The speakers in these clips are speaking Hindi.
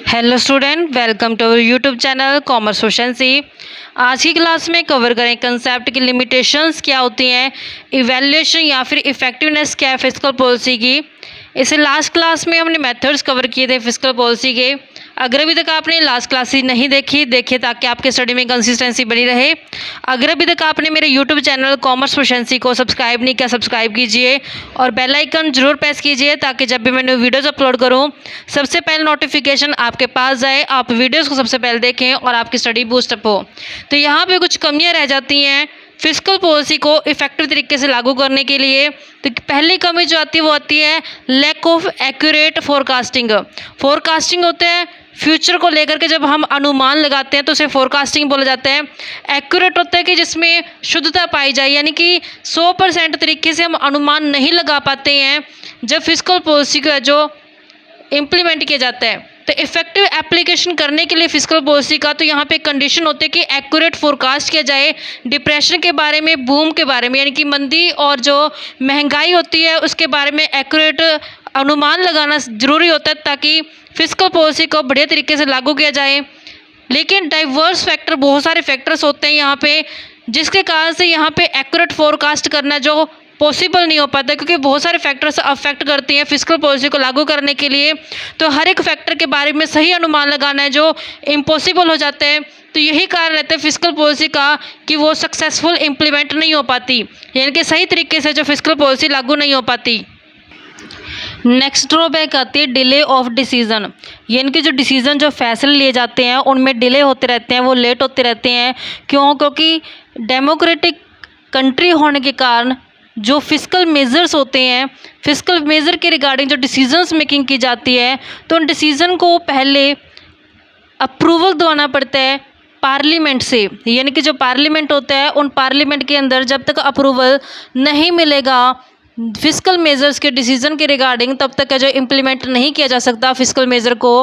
Hello student, welcome to our YouTube channel commerce proficiency. आज की क्लास में कवर करें कंसेप्ट की लिमिटेशंस क्या होती हैं, इवैल्यूएशन या फिर इफेक्टिवनेस क्या है फिस्कल पॉलिसी की। इसे लास्ट क्लास में हमने मेथड्स कवर किए थे फिस्कल पॉलिसी के। अगर अभी तक आपने लास्ट क्लासेस नहीं देखिए ताकि आपके स्टडी में कंसिस्टेंसी बनी रहे। अगर अभी तक आपने मेरे यूट्यूब चैनल कॉमर्स प्रोफिशिएंसी को सब्सक्राइब नहीं किया, सब्सक्राइब कीजिए और बेल आइकन जरूर प्रेस कीजिए ताकि जब भी मैं वीडियोज़ अपलोड करूँ सबसे पहले नोटिफिकेशन आपके पास जाए, आप वीडियोज़ को सबसे पहले देखें और आपकी स्टडी बूस्टअप हो। तो यहाँ पर कुछ कमियाँ रह जाती हैं फिस्कल पॉलिसी को इफेक्टिव तरीके से लागू करने के लिए। तो पहली कमी जो आती है वो आती है lack of accurate forecasting. Forecasting होता है फ्यूचर को लेकर के जब हम अनुमान लगाते हैं तो उसे फोरकास्टिंग बोला जाता है। एक्यूरेट होता है कि जिसमें शुद्धता पाई जाए, यानी कि 100% तरीके से हम अनुमान नहीं लगा पाते हैं जब फिस्कल पॉलिसी का जो इम्प्लीमेंट किया जाता है। तो इफेक्टिव एप्लीकेशन करने के लिए फिस्कल पॉलिसी का तो यहाँ पे कंडीशन होते हैं कि एक्यूरेट फोरकास्ट किया जाए डिप्रेशन के बारे में, बूम के बारे में, यानी कि मंदी और जो महंगाई होती है उसके बारे में एक्यूरेट अनुमान लगाना ज़रूरी होता है ताकि फिस्कल पॉलिसी को बढ़िया तरीके से लागू किया जाए। लेकिन डाइवर्स फैक्टर, बहुत सारे फैक्टर्स होते हैं यहाँ पे जिसके कारण से यहाँ पे एक्यूरेट फोरकास्ट करना जो पॉसिबल नहीं हो पाता, क्योंकि बहुत सारे फैक्टर्स अफेक्ट करती हैं फिस्कल पॉलिसी को लागू करने के लिए। तो हर एक फैक्टर के बारे में सही अनुमान लगाना है जो इम्पॉसिबल हो जाता है। तो यही कारण रहता है फिस्कल पॉलिसी का कि वो सक्सेसफुल इम्प्लीमेंट नहीं हो पाती, यानी कि सही तरीके से जो फिस्कल पॉलिसी लागू नहीं हो पाती। नेक्स्ट ड्रॉबैक आती है डिले ऑफ डिसीज़न, यानी कि जो डिसीज़न जो फैसले लिए जाते हैं उनमें डिले होते रहते हैं, वो लेट होते रहते हैं। क्यों? क्योंकि डेमोक्रेटिक कंट्री होने के कारण जो फिस्कल मेजर्स होते हैं, फिस्कल मेजर के रिगार्डिंग जो डिसीजंस मेकिंग की जाती है तो उन डिसीज़न को पहले अप्रूवल दिलाना पड़ता है पार्लियामेंट से, यानी कि जो पार्लियामेंट होता है उन पार्लियामेंट के अंदर जब तक अप्रूवल नहीं मिलेगा फिस्कल मेजर्स के डिसीज़न के रिगार्डिंग तब तक जो इम्प्लीमेंट नहीं किया जा सकता फिस्कल मेजर को।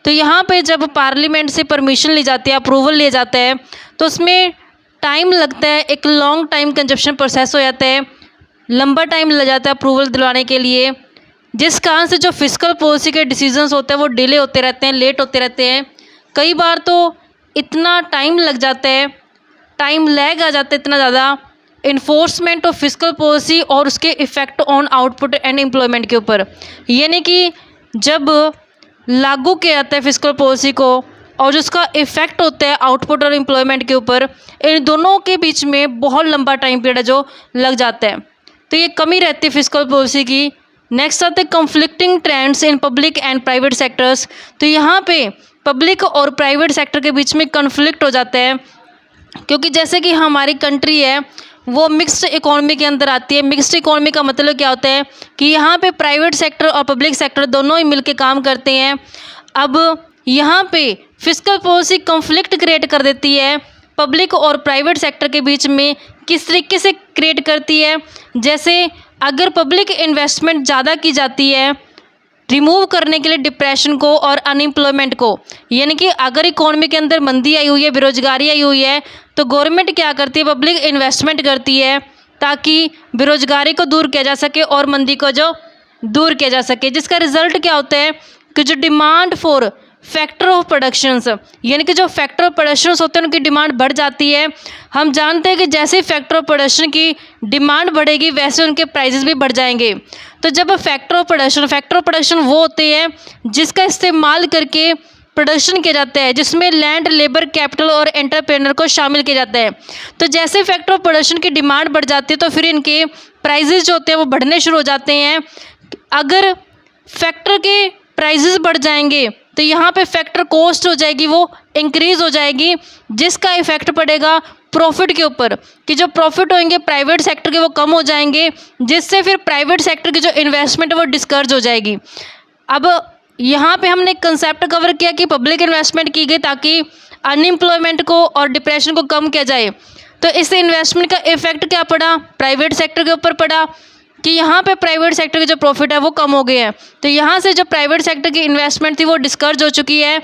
तो यहाँ पे जब पार्लियामेंट से परमिशन ली जाती है, अप्रूवल लिया जाता है तो उसमें टाइम लगता है, एक लॉन्ग टाइम कंजप्शन प्रोसेस हो जाता है, लंबा टाइम लग जाता है अप्रूवल दिलवाने के लिए, जिस कारण से जो फिस्कल पॉलिसी के डिसीजंस होते हैं वो डिले होते रहते हैं, लेट होते रहते हैं। कई बार तो इतना टाइम लग जाता है, टाइम लैग आ जाता है इतना ज़्यादा इन्फोर्समेंट ऑफ फिस्कल पॉलिसी और उसके effect on output and employment के ऊपर। यानी कि जब लागू किया जाता है फिस्कल पॉलिसी को और जो उसका इफ़ेक्ट होता है आउटपुट और एम्प्लॉयमेंट के ऊपर, इन दोनों के बीच में बहुत लंबा टाइम पीरियड जो लग जाता है। तो ये कमी रहती है फिस्कल पॉलिसी की। नेक्स्ट आते हैं conflicting trends in public and private sectors. तो यहाँ पे पब्लिक और प्राइवेट सेक्टर के बीच में कॉन्फ्लिक्ट हो जाता है, क्योंकि जैसे कि हमारी कंट्री है वो मिक्स्ड इकोनॉमी के अंदर आती है। मिक्स्ड इकोनॉमी का मतलब क्या होता है कि यहाँ पे प्राइवेट सेक्टर और पब्लिक सेक्टर दोनों ही मिलकर काम करते हैं। अब यहाँ पे फिस्कल पॉलिसी कॉन्फ्लिक्ट क्रिएट कर देती है पब्लिक और प्राइवेट सेक्टर के बीच में। किस तरीके से क्रिएट करती है? जैसे अगर पब्लिक इन्वेस्टमेंट ज़्यादा की जाती है रिमूव करने के लिए डिप्रेशन को और अनएम्प्लॉयमेंट को, यानी कि अगर इकोनॉमी के अंदर मंदी आई हुई है, बेरोजगारी आई हुई है, तो गवर्नमेंट क्या करती है? पब्लिक इन्वेस्टमेंट करती है ताकि बेरोजगारी को दूर किया जा सके और मंदी को जो दूर किया जा सके। जिसका रिजल्ट क्या होता है कि जो demand for factor of productions, यानी कि जो फैक्टर ऑफ प्रोडक्शंस होते हैं उनकी डिमांड बढ़ जाती है। हम जानते हैं कि जैसे फैक्टर ऑफ प्रोडक्शन की डिमांड बढ़ेगी वैसे उनके प्राइसेस भी बढ़ जाएंगे। तो जब फैक्टर ऑफ प्रोडक्शन वो होते हैं जिसका इस्तेमाल करके प्रोडक्शन किया जाता है, जिसमें लैंड, लेबर, कैपिटल और एंटरप्रेन्योर को शामिल किया जाता है। तो जैसे फैक्टर ऑफ प्रोडक्शन की डिमांड बढ़ जाती है तो फिर इनके प्राइजेस जो होते हैं वो बढ़ने शुरू हो जाते हैं। अगर फैक्टर के प्राइजेस बढ़ जाएंगे तो यहाँ पे फैक्टर कॉस्ट हो जाएगी, वो इंक्रीज़ हो जाएगी, जिसका इफेक्ट पड़ेगा प्रॉफिट के ऊपर कि जो प्रॉफिट होंगे प्राइवेट सेक्टर के वो कम हो जाएंगे, जिससे फिर प्राइवेट सेक्टर की जो इन्वेस्टमेंट है वो डिस्करेज हो जाएगी। अब यहाँ पे हमने कंसेप्ट कवर किया कि पब्लिक इन्वेस्टमेंट की गई ताकि अनएम्प्लॉयमेंट को और डिप्रेशन को कम किया जाए। तो इससे इन्वेस्टमेंट का इफेक्ट क्या पड़ा? प्राइवेट सेक्टर के ऊपर पड़ा कि यहाँ पे प्राइवेट सेक्टर की जो प्रॉफिट है वो कम हो गए हैं। तो यहाँ से जो प्राइवेट सेक्टर की इन्वेस्टमेंट थी वो डिस्करेज हो चुकी है।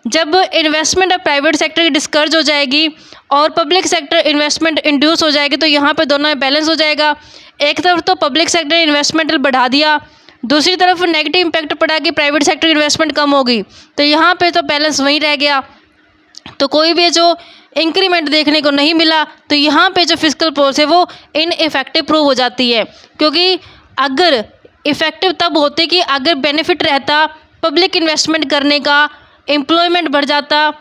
जब इन्वेस्टमेंट अब प्राइवेट सेक्टर की डिस्करेज हो जाएगी और पब्लिक सेक्टर इन्वेस्टमेंट इंड्यूस हो जाएगी तो यहाँ पे दोनों में बैलेंस हो जाएगा। एक तरफ तो पब्लिक सेक्टर ने इन्वेस्टमेंट बढ़ा दिया दूसरी तरफ नेगेटिव इम्पैक्ट पड़ा कि प्राइवेट सेक्टर इन्वेस्टमेंट कम होगी, तो यहाँ पे तो बैलेंस वहीं रह गया, तो कोई भी जो इंक्रीमेंट देखने को नहीं मिला, तो यहाँ पे जो फिस्कल पॉलिसी है वो इनइफेक्टिव प्रूव हो जाती है। क्योंकि अगर इफ़ेक्टिव तब होती कि अगर बेनिफिट रहता पब्लिक इन्वेस्टमेंट करने का, एम्प्लॉयमेंट बढ़ जाता,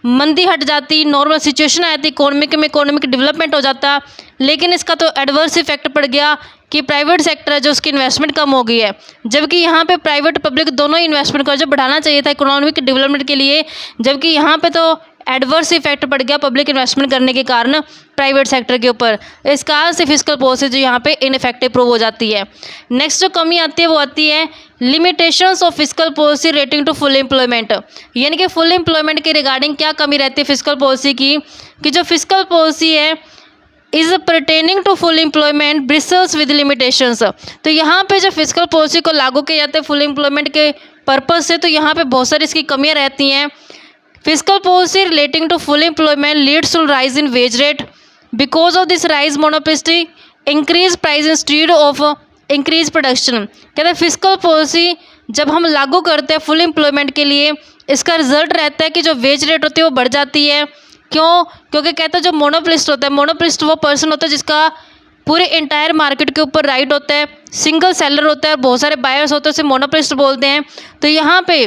मंदी हट जाती, नॉर्मल सिचुएशन आ जाती, इकोनॉमिक डेवलपमेंट हो जाता। लेकिन इसका तो एडवर्स इफेक्ट पड़ गया कि प्राइवेट सेक्टर है जो उसकी इन्वेस्टमेंट कम हो गई है, जबकि यहाँ पे प्राइवेट पब्लिक दोनों ही इन्वेस्टमेंट को जो बढ़ाना चाहिए था इकोनॉमिक डेवलपमेंट के लिए, जबकि यहाँ पे तो एडवर्स इफेक्ट पड़ गया पब्लिक इन्वेस्टमेंट करने के कारण प्राइवेट सेक्टर के ऊपर। इस कारण से फिस्कल पॉलिसी जो यहाँ पे इनइफेक्टिव प्रूव हो जाती है। नेक्स्ट जो कमी आती है वो आती है limitations of fiscal policy relating to full employment, यानी कि फुल एम्प्लॉयमेंट के रिगार्डिंग क्या कमी रहती है फिस्कल पॉलिसी की, कि जो फिस्कल पॉलिसी है is pertaining to full employment bristles with limitations. तो यहाँ पे जो फिस्कल पॉलिसी को लागू किया जाता है फुल एम्प्लॉयमेंट के पर्पज़ से, तो यहाँ पे बहुत सारी इसकी कमियाँ रहती हैं। Fiscal policy relating to full employment leads to rise in wage rate. Because of this rise, monopolistic increase price instead of increase production. कहते हैं फिस्कल पॉलिसी जब हम लागू करते हैं फुल एम्प्लॉयमेंट के लिए, इसका रिजल्ट रहता है कि जो वेज रेट होती है वो बढ़ जाती है। क्यों? क्योंकि कहते हैं जो मोनोपोलिस्ट होता है, मोनोपोलिस्ट वो पर्सन होता है जिसका पूरे इंटायर मार्केट के ऊपर राइट होता है, सिंगल सेलर होता है और बहुत सारे बायर्स होते हैं, उसे मोनोपोलिस्ट बोलते हैं। तो यहाँ पे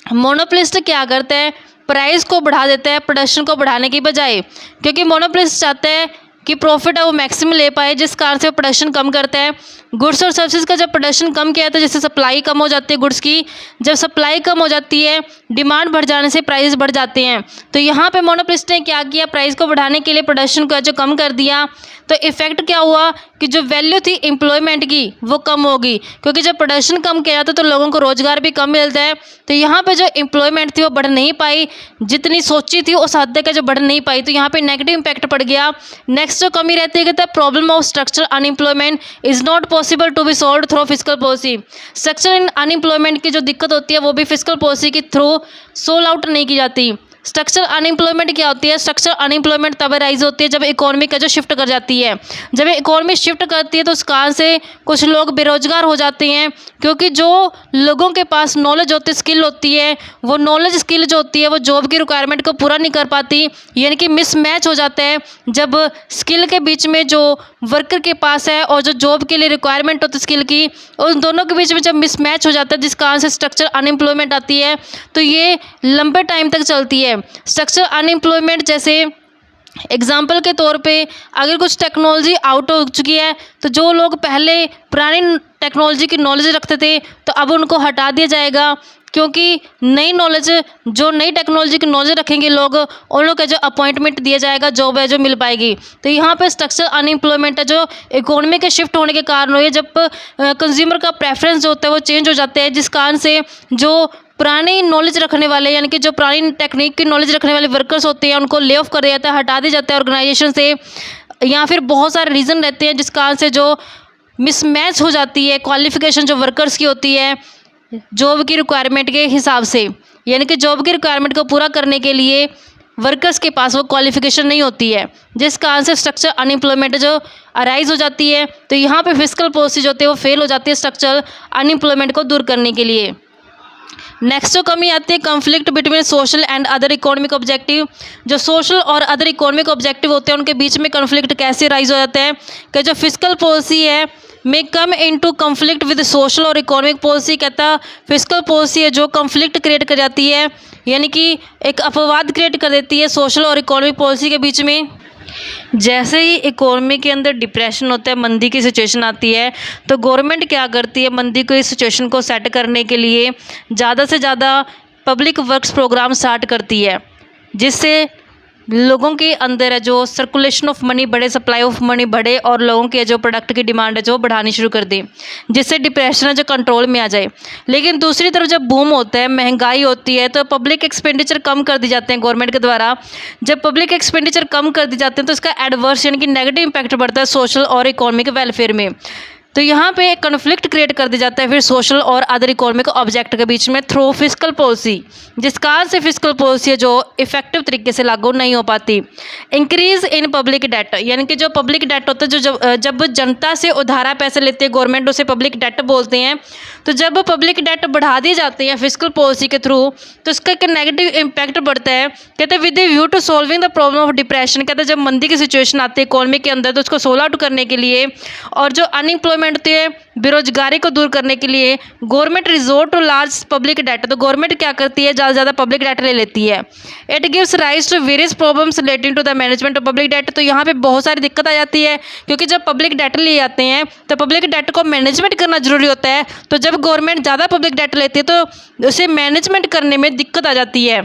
मोनोपोलिस्ट क्या करते हैं, प्राइस को बढ़ा देता है प्रोडक्शन को बढ़ाने की बजाय, क्योंकि मोनोपोलिस्ट चाहते हैं कि प्रॉफिट है वो मैक्सिमम ले पाए, जिस कारण से प्रोडक्शन कम करता है। गुड्स और सर्विसेज का जब प्रोडक्शन कम किया जाता है जिससे सप्लाई कम हो जाती है गुड्स की, जब सप्लाई कम हो जाती है डिमांड बढ़ जाने से प्राइस बढ़ जाते हैं। तो यहाँ पे मोनोपोलिस्ट ने क्या किया, प्राइस को बढ़ाने के लिए प्रोडक्शन को जो कम कर दिया, तो इफेक्ट क्या हुआ कि जो वैल्यू थी एम्प्लॉयमेंट की वो कम होगी, क्योंकि जब प्रोडक्शन कम किया जाता है तो लोगों को रोज़गार भी कम मिलता है। तो यहाँ पे जो एम्प्लॉयमेंट थी वो बढ़ नहीं पाई, जितनी सोची थी उस हद तक जो बढ़ नहीं पाई, तो यहाँ पे नेगेटिव इम्पैक्ट पड़ गया। नेक्स्ट जो कमी रहती है कहते हैं problem of structural unemployment is not possible to be solve through fiscal policy. Structural unemployment की जो दिक्कत होती है वो भी फिस्कल पॉलिसी के थ्रू सोल्व आउट नहीं की जाती। स्ट्रक्चरल अनएम्प्लॉयमेंट क्या होती है, स्ट्रक्चरल अनएम्प्लॉयमेंट तब राइज होती है जब इकोनॉमी का जो शिफ्ट कर जाती है। जब इकोनॉमी शिफ्ट करती है तो उस कारण से कुछ लोग बेरोजगार हो जाते हैं, क्योंकि जो लोगों के पास नॉलेज होती है, स्किल होती है, वो नॉलेज स्किल जो होती है वो जॉब की रिक्वायरमेंट को पूरा नहीं कर पाती, यानी कि मिसमैच हो जाता है। जब स्किल के बीच में जो वर्कर के पास है और जो जॉब के लिए रिक्वायरमेंट होती है स्किल की, उन दोनों के बीच में जब मिसमैच हो जाता है जिस कारण से स्ट्रक्चरल अनएम्प्लॉयमेंट आती है, तो ये लंबे टाइम तक चलती है। स्ट्रक्चरल अनएम्प्लॉयमेंट जैसे एग्जाम्पल के तौर पे अगर कुछ टेक्नोलॉजी आउट हो चुकी है तो जो लोग पहले पुरानी टेक्नोलॉजी की नॉलेज रखते थे तो अब उनको हटा दिया जाएगा, क्योंकि नई नॉलेज जो नई टेक्नोलॉजी की नॉलेज रखेंगे लोग, उन लोग का जो अपॉइंटमेंट दिया जाएगा, जॉब है जो मिल पाएगी। तो यहाँ पे स्ट्रक्चरल अनएम्प्लॉयमेंट है जो इकोनॉमी के शिफ्ट होने के कारण हुई है, जब कंज्यूमर का प्रेफरेंस जो होता है वो चेंज हो जाता है, जिस कारण से जो पुरानी नॉलेज रखने वाले यानी कि जो पुरानी टेक्निक की नॉलेज रखने वाले वर्कर्स होते हैं उनको ले ऑफ कर दिया जाता है, हटा दिया जाता है ऑर्गेनाइजेशन से, या फिर बहुत सारे रीज़न रहते हैं जिस कारण से जो मिसमैच हो जाती है क्वालिफिकेशन जो वर्कर्स की होती है जॉब की रिक्वायरमेंट के हिसाब से, यानी कि जॉब की रिक्वायरमेंट को पूरा करने के लिए वर्कर्स के पास वो क्वालिफिकेशन नहीं होती है, जिस कारण से स्ट्रक्चर अनएम्प्लॉयमेंट जो अराइज हो जाती है। तो यहाँ पे फिस्कल पॉलिसी जो होती है वो फेल हो जाती है स्ट्रक्चरल अनएम्प्लॉयमेंट को दूर करने के लिए। नेक्स्ट जो कमी आती है conflict between social and other economic objective. जो सोशल और अदर इकोनॉमिक ऑब्जेक्टिव होते हैं उनके बीच में कॉन्फ्लिक्ट कैसे राइज हो जाता है कि जो फिस्कल पॉलिसी है में come into conflict with social और इकोनॉमिक पॉलिसी। कहता फिस्कल पॉलिसी है जो कॉन्फ्लिक्ट क्रिएट कर जाती है, यानी कि एक अपवाद क्रिएट कर देती है सोशल और इकोनॉमिक पॉलिसी के बीच में। जैसे ही इकोनॉमी के अंदर डिप्रेशन होता है, मंदी की सिचुएशन आती है, तो गवर्नमेंट क्या करती है, मंदी को इस सिचुएशन को सेट करने के लिए ज़्यादा से ज़्यादा पब्लिक वर्क्स प्रोग्राम स्टार्ट करती है, जिससे लोगों के अंदर है जो सर्कुलेशन ऑफ मनी बढ़े, सप्लाई ऑफ मनी बढ़े और लोगों के जो प्रोडक्ट की डिमांड है जो बढ़ानी शुरू कर दें, जिससे डिप्रेशन है जो कंट्रोल में आ जाए। लेकिन दूसरी तरफ जब बूम होता है, महंगाई होती है, तो पब्लिक एक्सपेंडिचर कम कर दी जाते हैं गवर्नमेंट के द्वारा। जब पब्लिक एक्सपेंडिचर कम कर दी जाते हैं तो इसका एडवर्स यानी कि नेगेटिव इम्पैक्ट पड़ता है सोशल और इकोनॉमिक वेलफेयर में। तो यहाँ पे कन्फ्लिक्ट क्रिएट कर दिया जाता है फिर सोशल और अदर इकोनॉमिक ऑब्जेक्ट के बीच में थ्रू फिस्कल पॉलिसी, जिस कारण से फिस्कल पॉलिसी है जो इफेक्टिव तरीके से लागू नहीं हो पाती। इंक्रीज इन पब्लिक डेट, यानी कि जो पब्लिक डेट होता है, जो जब जनता से उधारा पैसे लेते हैं गवर्नमेंट, उसे पब्लिक डेट बोलते हैं। तो जब पब्लिक डेट बढ़ा दी जाती है फिस्कल पॉलिसी के थ्रू, तो इसका एक नेगेटिव इम्पैक्ट बढ़ता है। कहते हैं with the view to solving the problem of depression, कहते हैं जब मंदी की सिचुएशन आती है इकोनॉमी के अंदर, तो उसको सोल्व आउट करने के लिए और जो अनएम्प्लॉयमेंट होती है, बेरोजगारी को दूर करने के लिए government resort to large public debt. तो गवर्नमेंट क्या करती है, ज़्यादा से ज़्यादा पब्लिक डेट ले लेती है। It gives rise to various problems relating to the management of public debt. तो यहाँ पे बहुत सारी दिक्कत आ जाती है, क्योंकि जब पब्लिक डेट लिए जाते हैं तो पब्लिक डेट को मैनेजमेंट करना जरूरी होता है। तो जब गवर्नमेंट ज़्यादा पब्लिक डेट लेती है तो उसे मैनेजमेंट करने में दिक्कत आ जाती है।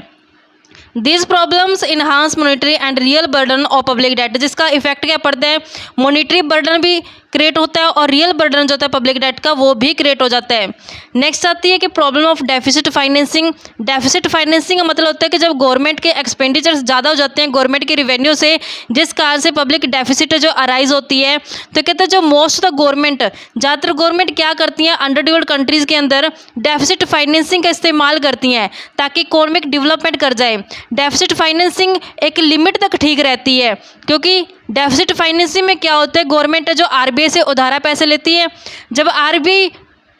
These problems enhance monetary and real burden of public debt, जिसका इफेक्ट क्या पड़ता है, मॉनिटरी बर्डन भी क्रिएट होता है और रियल बर्डन जो होता है पब्लिक डेट का वो भी क्रिएट हो जाता है। नेक्स्ट आती है कि problem of deficit financing. Deficit financing का मतलब होता है कि जब गवर्नमेंट के एक्सपेंडिचर्स ज़्यादा हो जाते हैं गवर्नमेंट के रिवेन्यू से, जिस कारण से पब्लिक डेफिसिट जो अराइज होती है। तो कहते हैं जो मोस्ट ऑफ द गवर्नमेंट, ज़्यादातर गवर्नमेंट क्या करती हैं अंडर डेवलप्ड कंट्रीज़ के अंदर डेफिसिट फाइनेंसिंग का इस्तेमाल करती हैं ताकि इकोनॉमिक डेवलपमेंट कर जाए। डेफिसिट फाइनेंसिंग एक लिमिट तक ठीक रहती है, क्योंकि डेफिसिट फाइनेंसिंग में क्या होता है, गवर्नमेंट जो आरबीआई से उधारा पैसे लेती है, जब आरबीआई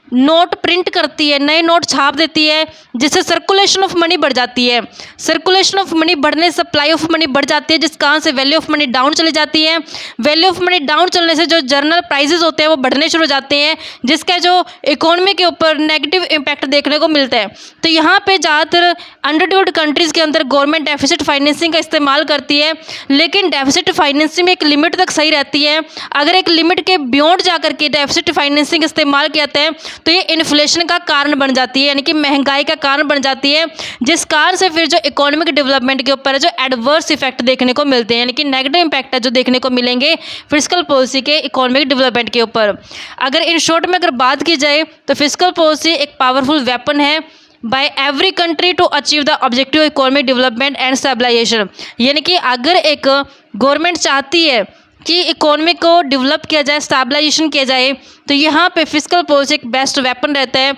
नोट प्रिंट करती है, नए नोट छाप देती है, जिससे सर्कुलेशन ऑफ मनी बढ़ जाती है। सर्कुलेशन ऑफ मनी बढ़ने से सप्लाई ऑफ मनी बढ़ जाती है, जिस कारण से वैल्यू ऑफ मनी डाउन चली जाती है। वैल्यू ऑफ मनी डाउन चलने से जो जनरल प्राइजेस होते हैं वो बढ़ने शुरू हो जाते हैं, जिसका जो इकोनॉमी के ऊपर नेगेटिव इम्पैक्ट देखने को मिलता है। तो यहाँ पे ज़्यादातर अंडर डेवलप्ड कंट्रीज़ के अंदर गवर्नमेंट डेफिसिट फाइनेंसिंग का इस्तेमाल करती है, लेकिन डेफिसिट फाइनेंसिंग में एक लिमिट तक सही रहती है। अगर एक लिमिट के बियॉन्ड जा करके डेफिसिट फाइनेंसिंग इस्तेमाल किया जाता है तो ये इन्फ्लेशन का कारण बन जाती है, यानी कि महंगाई का कारण बन जाती है, जिस कारण से फिर जो इकोनॉमिक डेवलपमेंट के ऊपर जो एडवर्स इफेक्ट देखने को मिलते हैं, यानी कि नेगेटिव इम्पैक्ट है जो देखने को मिलेंगे फिस्कल पॉलिसी के इकोनॉमिक डेवलपमेंट के ऊपर। अगर इन शॉर्ट में अगर बात की जाए तो फिस्कल पॉलिसी एक पावरफुल वेपन है by every country to achieve the objective economic development and stabilisation. यानी कि अगर एक गवर्नमेंट चाहती है कि इकोनॉमी को डेवलप किया जाए, स्टेबलाइजेशन किया जाए, तो यहाँ पे फिस्कल पॉलिसी एक बेस्ट वेपन रहता है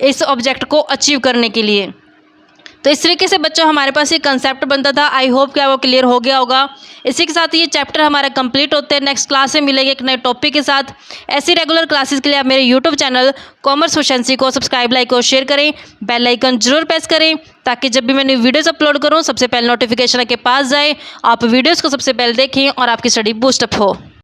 इस ऑब्जेक्ट को अचीव करने के लिए। तो इस तरीके से बच्चों हमारे पास ये कंसेप्ट बनता था। आई होप क्या वो क्लियर हो गया होगा। इसी के साथ ये चैप्टर हमारा कंप्लीट होते हैं। नेक्स्ट क्लास में मिलेंगे एक नए टॉपिक के साथ। ऐसी रेगुलर क्लासेस के लिए आप मेरे यूट्यूब चैनल कॉमर्स प्रोफिशिएंसी को सब्सक्राइब, लाइक और शेयर करें। बेल आइकन जरूर प्रेस करें ताकि जब भी मैं न्यू वीडियोस अपलोड करूं सबसे पहले नोटिफिकेशन आपके पास जाए, आप वीडियोज़ को सबसे पहले देखें और आपकी स्टडी बूस्टअप हो।